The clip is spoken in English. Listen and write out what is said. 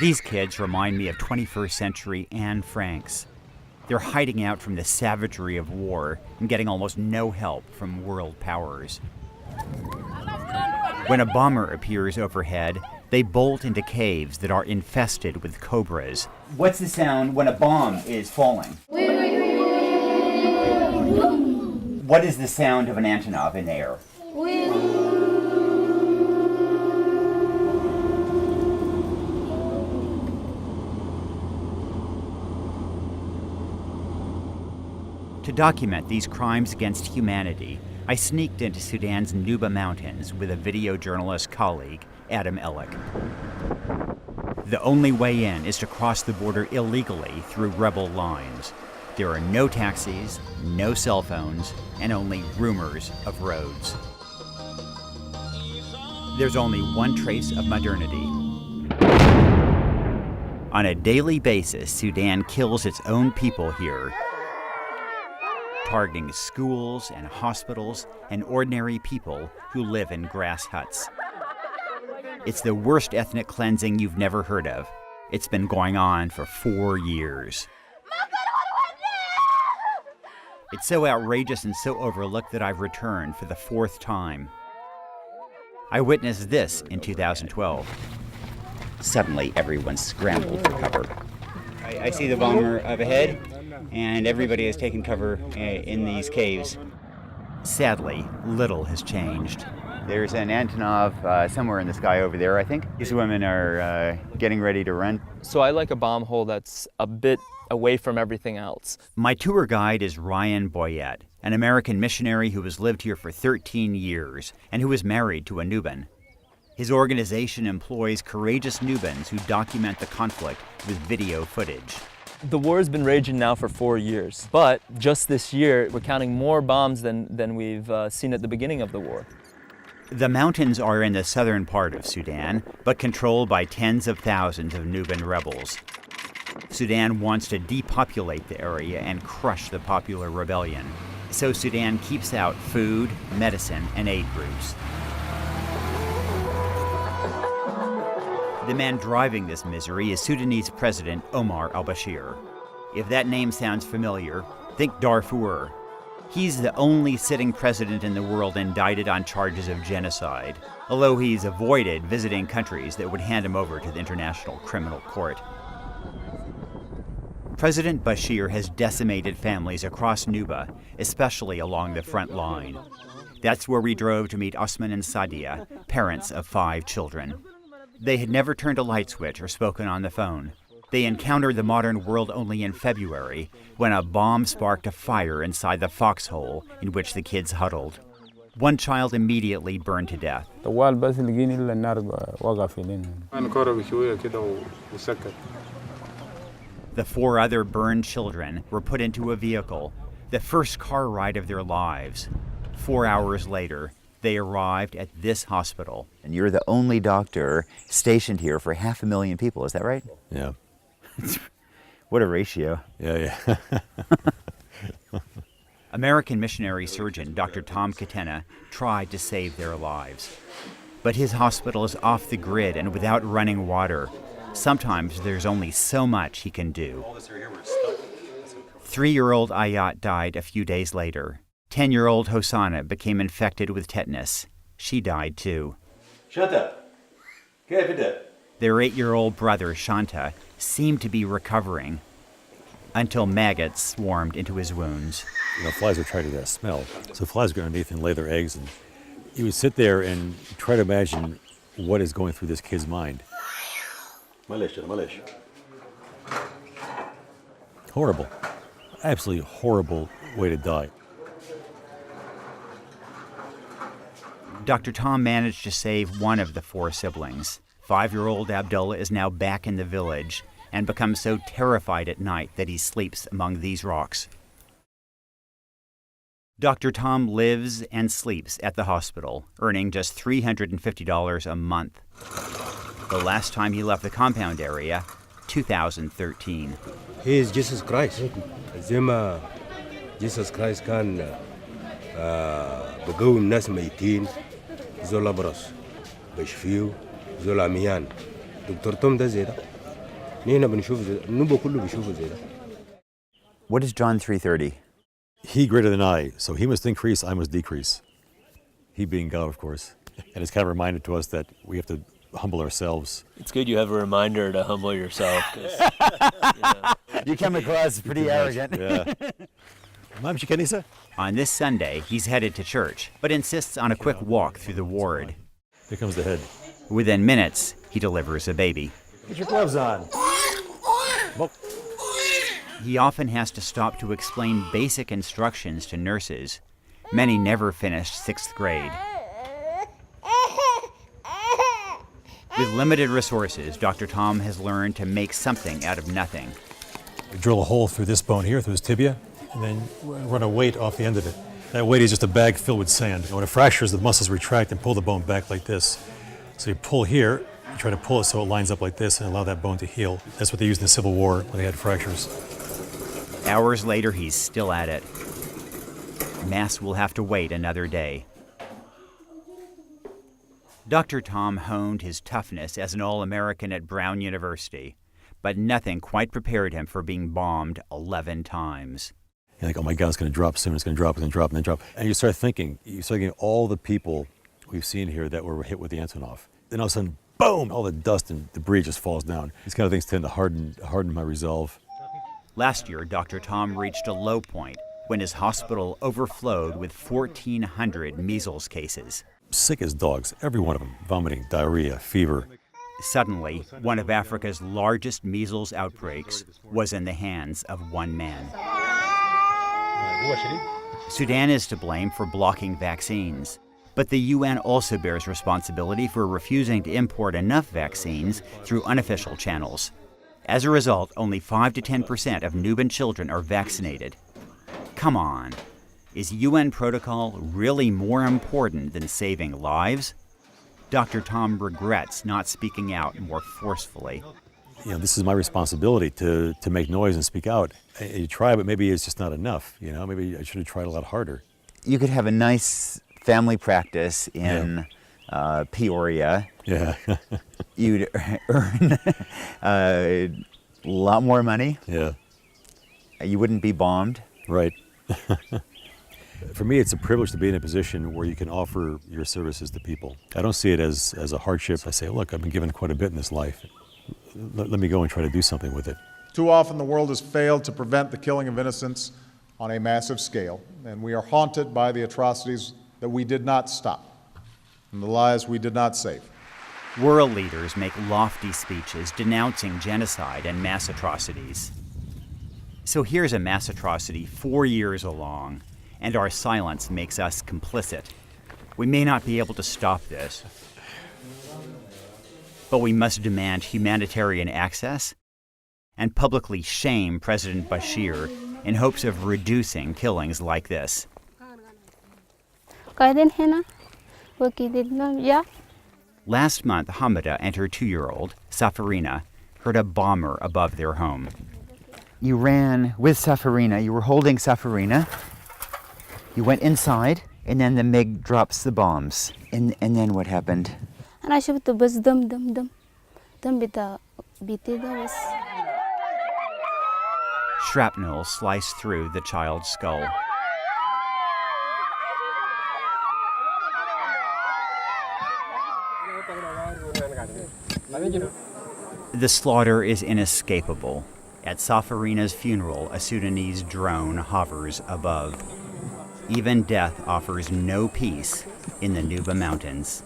These kids remind me of 21st century Anne Franks. They're hiding out from the savagery of war and getting almost no help from world powers. When a bomber appears overhead, they bolt into caves that are infested with cobras. What's the sound when a bomb is falling? What is the sound of an Antonov in air? To document these crimes against humanity, I sneaked into Sudan's Nuba Mountains with a video journalist colleague, Adam Ellick. The only way in is to cross the border illegally through rebel lines. There are no taxis, no cell phones, and only rumors of roads. There's only one trace of modernity. On a daily basis, Sudan kills its own people here, targeting schools and hospitals and ordinary people who live in grass huts. It's the worst ethnic cleansing you've never heard of. It's been going on for 4 years. It's so outrageous and so overlooked that I've returned for the 4th time. I witnessed this in 2012. Suddenly, everyone scrambled for cover. I see the bomber up ahead, and everybody has taken cover in these caves. Sadly, little has changed. There's an Antonov somewhere in the sky over there, I think. These women are getting ready to run. So I like a bomb hole that's a bit away from everything else. My tour guide is Ryan Boyette, an American missionary who has lived here for 13 years and who is married to a Nuban. His organization employs courageous Nubans who document the conflict with video footage. The war has been raging now for 4 years, but just this year we're counting more bombs than we've seen at the beginning of the war. The mountains are in the southern part of Sudan, but controlled by tens of thousands of Nuban rebels. Sudan wants to depopulate the area and crush the popular rebellion. So Sudan keeps out food, medicine, and aid groups. The man driving this misery is Sudanese President Omar al-Bashir. If that name sounds familiar, think Darfur. He's the only sitting president in the world indicted on charges of genocide, although he's avoided visiting countries that would hand him over to the International Criminal Court. President Bashir has decimated families across Nuba, especially along the front line. That's where we drove to meet Osman and Sadia, parents of 5 children. They had never turned a light switch or spoken on the phone. They encountered the modern world only in February, when a bomb sparked a fire inside the foxhole in which the kids huddled. One child immediately burned to death. The 4 other burned children were put into a vehicle, the first car ride of their lives. 4 hours later, they arrived at this hospital. And you're the only doctor stationed here for 500,000 people, is that right? Yeah. What a ratio. Yeah. American missionary surgeon Dr. Tom Katena tried to save their lives. But his hospital is off the grid and without running water. Sometimes there's only so much he can do. 3-year-old Ayat died a few days later. 10-year-old Hosanna became infected with tetanus. She died too. Shanta, their 8-year-old brother, Shanta, seemed to be recovering until maggots swarmed into his wounds. Flies are trying to get a smell. So flies go underneath and lay their eggs. And you would sit there and try to imagine what is going through this kid's mind. Horrible. Absolutely horrible way to die. Dr. Tom managed to save one of the 4 siblings. 5-year-old Abdullah is now back in the village and becomes so terrified at night that he sleeps among these rocks. Dr. Tom lives and sleeps at the hospital, earning just $350 a month. The last time he left the compound area, 2013. He is Jesus Christ. Jesus Christ can بقوم الناس ميتين زول أبرص بشفيو زول عميان دكتور توم ده زي ده نحن بنشوف النوبة كله بيشوفه زي ده. What is John 3:30? He greater than I, so he must increase, I must decrease. He being God, of course. And it's kind of a reminder to us that we have to humble ourselves. It's good you have a reminder to humble yourself. 'Cause, You come across pretty arrogant. Yeah. Ma'am Chicanisa? On this Sunday, he's headed to church, but insists on a quick walk through the ward. Here comes the head. Within minutes, he delivers a baby. Get your gloves on. He often has to stop to explain basic instructions to nurses. Many never finished 6th grade. With limited resources, Dr. Tom has learned to make something out of nothing. We drill a hole through this bone here, through his tibia, and then run a weight off the end of it. That weight is just a bag filled with sand. And when it fractures, the muscles retract and pull the bone back like this. So you pull here, you try to pull it so it lines up like this and allow that bone to heal. That's what they used in the Civil War when they had fractures. Hours later, he's still at it. Mass will have to wait another day. Dr. Tom honed his toughness as an All-American at Brown University, but nothing quite prepared him for being bombed 11 times. You're like, oh my God, it's going to drop soon, it's going to drop, and then drop, and then drop. And you start thinking all the people we've seen here that were hit with the Antonov. Then all of a sudden, boom, all the dust and debris just falls down. These kind of things tend to harden my resolve. Last year, Dr. Tom reached a low point when his hospital overflowed with 1,400 measles cases. Sick as dogs, every one of them, vomiting, diarrhea, fever. Suddenly, one of Africa's largest measles outbreaks was in the hands of one man. Sudan is to blame for blocking vaccines, but the UN also bears responsibility for refusing to import enough vaccines through unofficial channels. As a result, only 5 to 10% of Nubian children are vaccinated. Come on, is UN protocol really more important than saving lives? Dr. Tom regrets not speaking out more forcefully. This is my responsibility to make noise and speak out. You try, but maybe it's just not enough. Maybe I should have tried a lot harder. You could have a nice family practice in Peoria. Yeah. You'd earn a lot more money. Yeah. You wouldn't be bombed. Right. For me, it's a privilege to be in a position where you can offer your services to people. I don't see it as a hardship. I say, look, I've been given quite a bit in this life. Let me go and try to do something with it. Too often the world has failed to prevent the killing of innocents on a massive scale, and we are haunted by the atrocities that we did not stop and the lives we did not save. World leaders make lofty speeches denouncing genocide and mass atrocities. So here's a mass atrocity 4 years along, and our silence makes us complicit. We may not be able to stop this, but we must demand humanitarian access and publicly shame President Bashir in hopes of reducing killings like this. Last month, Hamida and her 2-year-old, Safarina, heard a bomber above their home. You ran with Safarina, you were holding Safarina. You went inside, and then the MiG drops the bombs. And then what happened? Shrapnel sliced through the child's skull. The slaughter is inescapable. At Safarina's funeral, a Sudanese drone hovers above. Even death offers no peace in the Nuba Mountains.